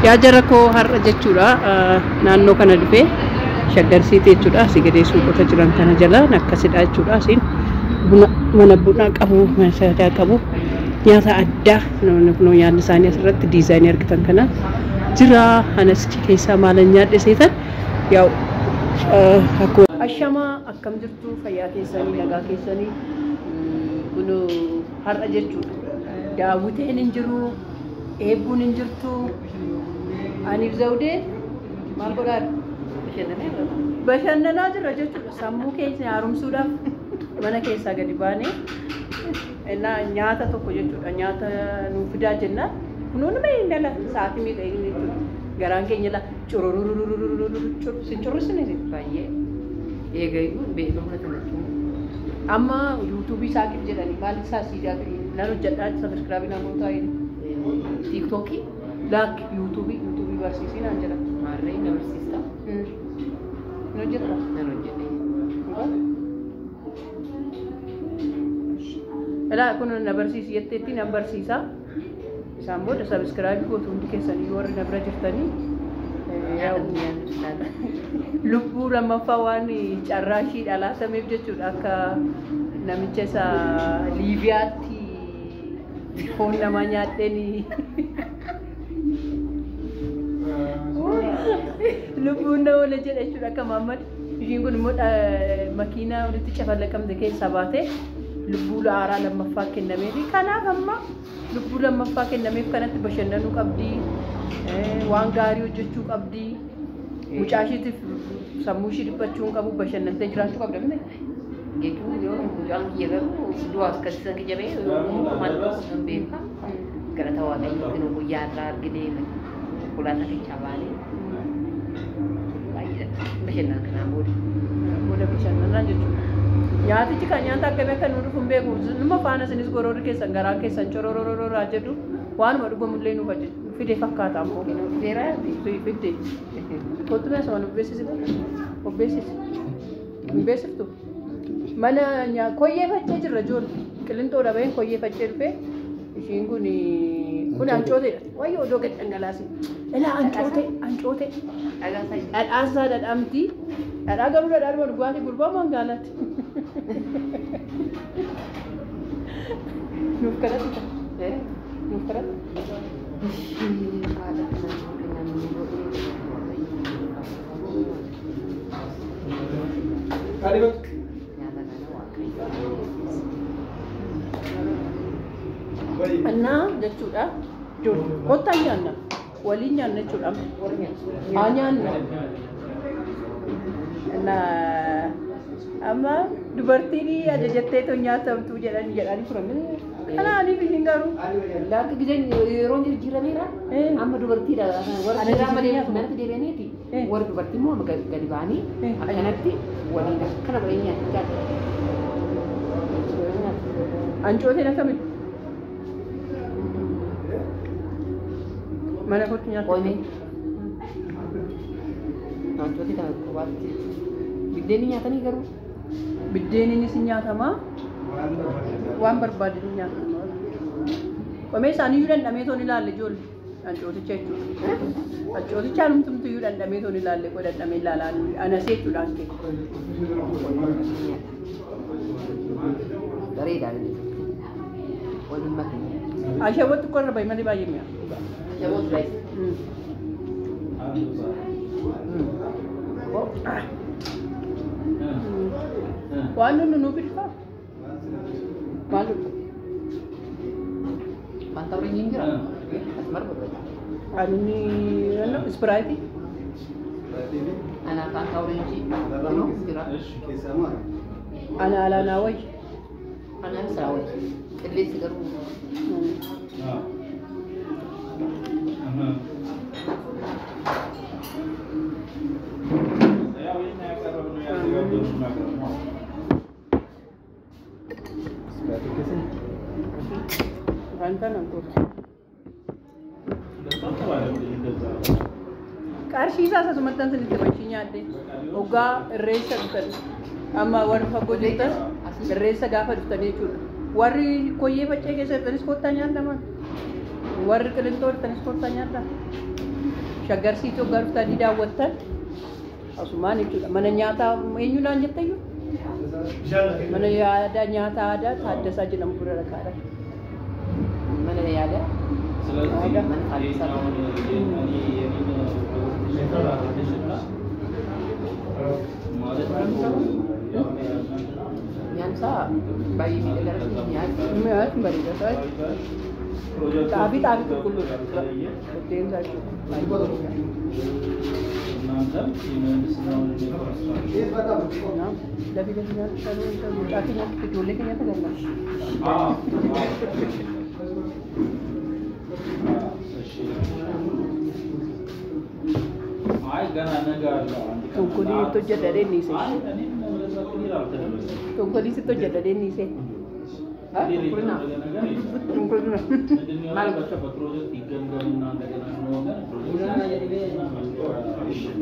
yaa jara koo har'a jechuudha naannoo kana dhufee shaggarsiitee jechuudha asii gadee suuqota jiran kana jalaan akkasidha jechuudha asiin mana bunaa qabu mana saadaa qabu nyaata addaa nyaanni isaanii asirratti diizaayinii argitan kana jira anas keessaa maalan nyaadhe seetan yaa'u ashama akkam jirtu fayyaa keessanii nagaa keessanii kun har'a jechuudha daawwiteen hin jiru eebbuun hin jirtu aniif zawdee maal godhaa bashannanaa jira jechuudha sammuu keenya haaromsuudhaaf mana keessaa gadi baanee nyaata tokko jechuudha nyaata nuuf fidaa jenna kunuun mee indala sa'aatii meeqa jechuudha garaan keenya la cururururururururur sin currisine baay'ee eegayyuu beekamna tanatti amma yuutuubii saaqib jedhanii maal isaa siidaa nan hojjedhaa sabiskiraabii namoota tiiktookii laak yuutuubii barsiisii naan jedha maarree na barsiista nan hojjedha nan hojjedhe elaa kun na barsiisi jetteetti nan barsiisa isaan booda sabiskiraabii gootu hundi keessanii warri na bira jirtanii lubbuu lammaffaa waan carraashii dhalaatameef jechuudha akka namicha isa liibiyaatti foon namaa nyaadheen lubbuun na oola jedha jechuudha akka Mahammad ishiin kun immoo makiinaa walitti cafallaqamte keessaa baatee lubbuu haaraa lammaffaa kennameefi kanaaf amma lubbuu lammaffaa kennameef kanatti bashannanuu qabdi waan gaarii hojjechuu qabdi mucaashiitiif sammuu ishii dhiphachuu qabu bashannantee jiraachuu qabda miti geejjibu yoo mucaan kiyya garuu du'aa akkasiisan kijabee maal ta'uu beeka gara tawaaqanii kan guyyaa irraa argine kulata kichabani baay'ee bashannana kana booda bashannana jechuudha nyaatichi kan nyaata akkamii akka nu dhufu hin beeku numa faana isinis goroorri keessan garaa keessan cororororraa jedhu waanuma dhugumullee nu fide fakkaata ammoo fideeraa fide kottu meeshaa waan obbeessisi obbeessiftu mana koyyee faccee jirra ijoollee qilintoo dhabeen koyyee faccee dhufee ishiin kun ancooteedha wayyoo odoo gad dhangalaase elaa ancoote dhadhaasaa dhadhaamti dhadhaa garuu dhadhaa dhuma dhugaatii gurbaa mangaalaatti nuuf kadhatu nuuf kadhatu እና jechuudha kottaan nyaanna waliin nyaanna jechuudha haa nyaanna amma dubartiin ajajatteetu nyaatamtu jedhanii turan kanaaniif ishiin garuu laakka gizeen yeroo jijjiirameera amma dubartiidha warra manatti deebi'aniiti warra dubartii immoo gadi ba'anii akkanatti waliin akkana godhanii nyaachaa ancooteen akkamitti mana kottu nyaata ancoote kana qobaatti biddeenni nyaatanii garuu biddeeninis nyaatamaa waan barbaade nyaatama qomee isaanii iyyuu dhandhamee toon ilaalle ijoollee ancooticha jechuudha ancooticha anumtumtu iyyuu dhandhamee toon ilaalle godhadhamee ilaalaan anasee jechuudhaan kee bareedaa ashawwatti qorra bayi malee baay'ee mi'a waan nu nuuf ilfaa maal manta rinyin jira asmar ani Sprite ana kan orange jira ana ala nawai ana sawai kille sigaru qarshii isaa sasumattan sinitti machiin nyaadde hoggaa irreessa dhuftan amma warri fagoo jirtan irreessa gaafa dhuftanii jechuudha warri koyyee faccee keessa dhuftanis kottaa nyaataman warri qilintoo dhuftanis kottaa nyaata shaggarsiisuu gartanii daawwattan asumaan jechuudha. Mana nyaataa eenyuudhaan jettayyu? Mana yaada nyaataa aadaa Taaddasaa jedhamu bira dhaqaadha. Mana yaada. Nyaansa baay'ee miidhagaa nyaata bareedaa Tapi qulqulluu buddeen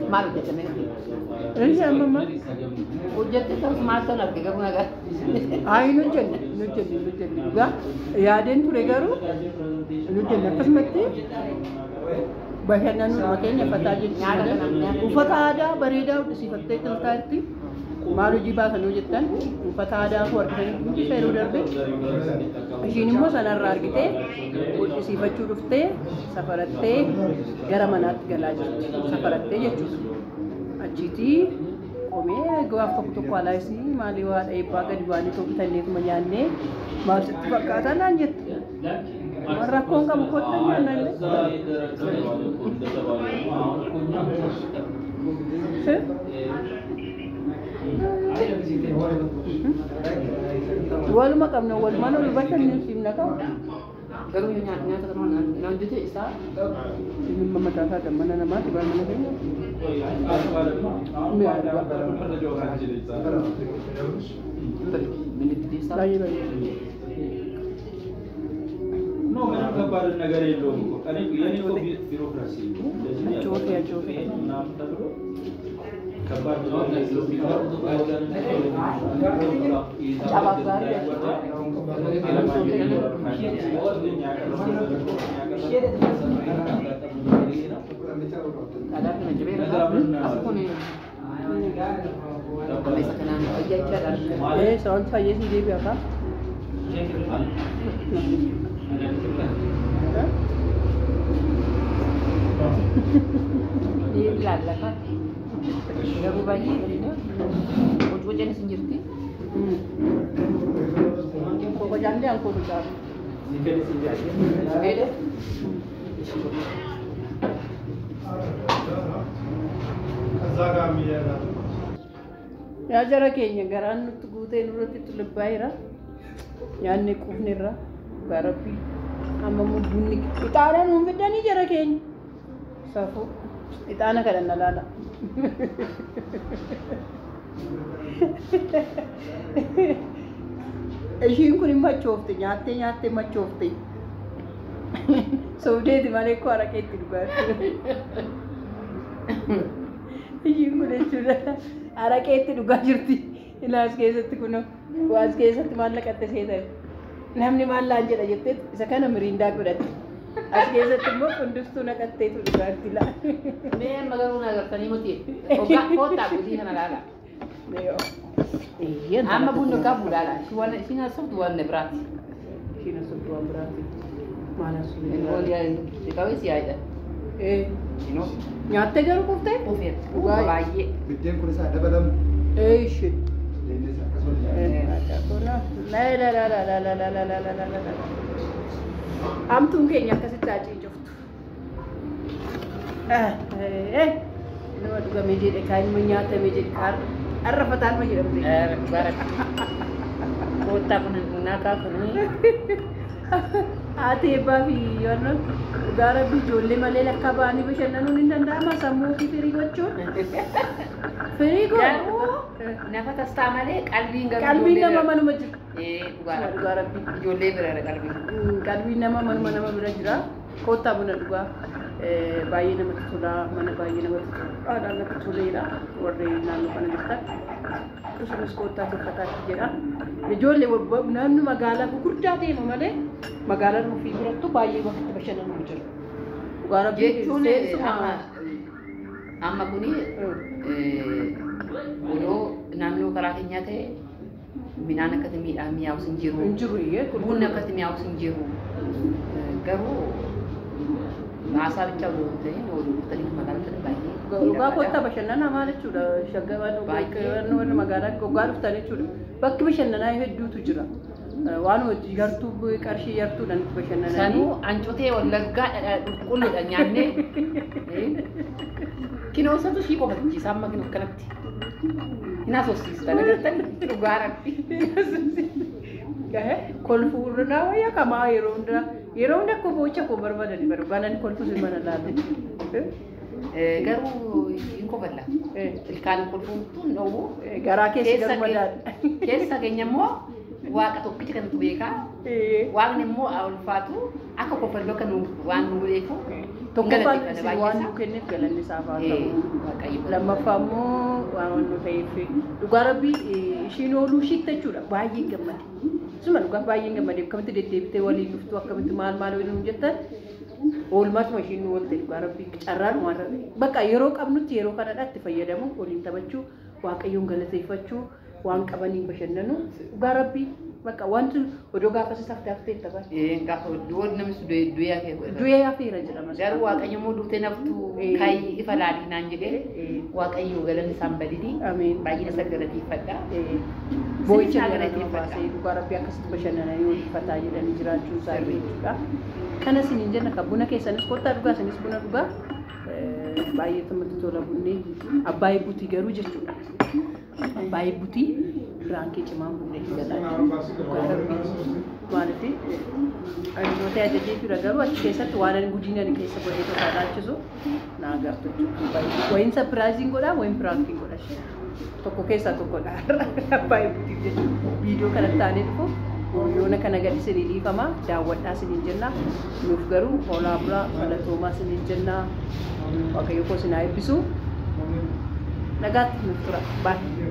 Malu dia temen. Ini mama. Ujat itu smart lah, kita pun agak. Nujen juga. Ya den puregaru. Nujen lepas mati. Bahagian makanya pataji. Ufata ada berida udah sifatnya terkait. Malu jiba kan ujitan. Ufata ada aku artinya mungkin saya udah be. Ini mau sanar kita. Udah sifat curuf teh, safarat teh, garamanat galaj. Safarat teh ya curuf. Ajiti, kome gua foto kuala sih, maliwat baga diwani tu kita lihat menyanyi, maksud perkataan lanjut. Merakong kamu kota mana ni? Wal makam na wal mana lu baca ni sim nak kau? Kalau nyanya tu kan lanjut je isa. Ini mama tak ada mana nama tu mana ni? No, mana kabar negara itu? Kan ini tu birokrasi. Cuci. Nama tak tu? Kabar itu soal saya sendiri apa? Dia bilang lah kan. Garu bayi ni, wujud sendiri. Kau jangan aku tu dah. Ada. Ya jara kenya garan tu gute nurut itu lebay ra. Yang ni kufni ra. Barapi. Amma mubuni. Itara numbeda ni jara kenya. Safu. Itana kadan nalala. Ishiin kun machoofte nyaatte machoofte. Soodeti malee ko arakeetti dhugaatti. Ishiin kun jechuudha arakeetti dhugaa jirti. Ilaas keessatti kun waas keessatti maallaqatte seetan. Namni maallaan jedha jettee isa kana miriindaa godhatte. As keessatti immoo qundustuu naqatteetu dhugaatti laa. Mee magaruu na agartanii muti. Kootaa gudii kana laala. Amma bunni qabu laala. Isheen asubtu waan biraati. Isheen asubtu waan biraati. Maal asubtu? Qabee si yaada. Nyaattee garuu kuftee? Kufee. Baay'ee. Biddeen kun isaa dabalamu. Ishee. Amtuun keenya akkasitti haacii jirtu. Nama dhugamee jedhe kaan immoo nyaatamee jedhe arrafataan ma jedhamte. Kootaa kun naakaa kun. Haati eebbaa fi yoonnon dhugaa rabbi ijoollee malee lakkaa ba'anii bashannanuun hin danda'ama sammuu fi firii gochuun. Firii godhu. Nafa tastaa malee qalbiin nama manuma jira. Dhugaa rabbi ijoollee bira qalbiin. Qalbiin nama manuma nama bira jira. Kootaa buna dhugaa baay'ee namatti tola mana baay'ee namatti tola. Dhaadhaan natti toleedha warri naannoo kana jirtan. Akkasumas kootaa tuffataatti jedha. Ijoollee naannoo magaalaa gurguddaa deema malee magaalaan ofii birattu baay'ee bakka bashannanuu jira. Jechuun Amma kuni odoo naannoo karaa keenyaa ta'e midhaan akkati mi'aawus hin jiru. Hin jiru iyyee. Bunni akkati mi'aawus hin jiru. Garuu haasaa bicha odoo hin ta'in oduu ta'in magaalota baay'ee. Dhugaa kottaa bashannanaa maal jechuudha? Shaggaban magaalaa gogaa dhuftan jechuudha. Bakki bashannanaa hedduutu jira. Waan hojii yartuu qarshii yartuudhaan itti bashannananii. Sanuu ancotee wallaggaa qulqulluudha nyaannee. Kinoosatu shii qofachiisa amma kinoo kanatti. Hin haasofsiista nagartan dhugaa rabbi. Kolfuurraa wayyaa kamaa yeroo hunda akka bocha koo barbaadanii barbaadan kolfus mana laate. Garuu hin kofalla. Ilkaan kolfuun dhowwu. Garaa keessa garmadaan. Keessa keenya immoo waaqa tokkicha kanatu beekaa. Waaqni immoo ulfaatu akka kofallu akka waan nu beeku. Tokkoffaan waan nu kenneef galanni isaaf haa ta'u. Lammaffaa immoo waan nu ta'eef dhugaa rabbii ishiin ooluu ishiitti jechuudha baay'ee gammade. Suma dhugaa baay'ee gammade akkamitti deddeebitee waliin dhuftu akkamitti maal waliin jettan oolmaatuma ishiin nu oolte dhugaa rabbii carraan waan bakka yeroo qabnutti yeroo kanadha itti fayyadamu waliin taphachuu waaqayyoon galateeffachuu waan qabaniin bashannanu dhugaa rabbii bakka wanti odoo gaafa saftaaftee tapha. Gaafa duwwaa namni du'ee hafeera. Du'ee hafeera jedhama. Garuu waaqayyo immoo duutee naftu kaayii ifa laalii naan jedhee waaqayyo galanni isaan badidi. Baay'ina isa galateeffadha. Boo'icha galateeffadha. Dhugaa rabbii akkasitti bashannananii waliifataa jedhanii jiraachuu isaa jechuudha. Kana isiniin jenna kan buna keessanis kottaa dhugaa isinis buna dhugaa baay'ee tamatti tola bunni abbaayee butii garuu jechuudha. Abbaayee butii Rangkee cimaan bunnee galaan maaliif anjootee ajajee jira garuu achi keessatti waan ani guddinaan keessa godhee sodaachisu naa agartu jechuudha. Wayin sapiraayiziin godhaa wayin piraankiin godha tokko keessaa tokkodha abbaayee butiif jechuudha. Viidiyoo kanatti taanee dhufu yoona kana gadi isinii dhiifama daawwadhaa isiniin jenna nuuf garuu hoolaa bulaa falatoomaa isiniin jenna waaqayyo koo isin haa eebbisu nagaatti nuuf tura baay'ee.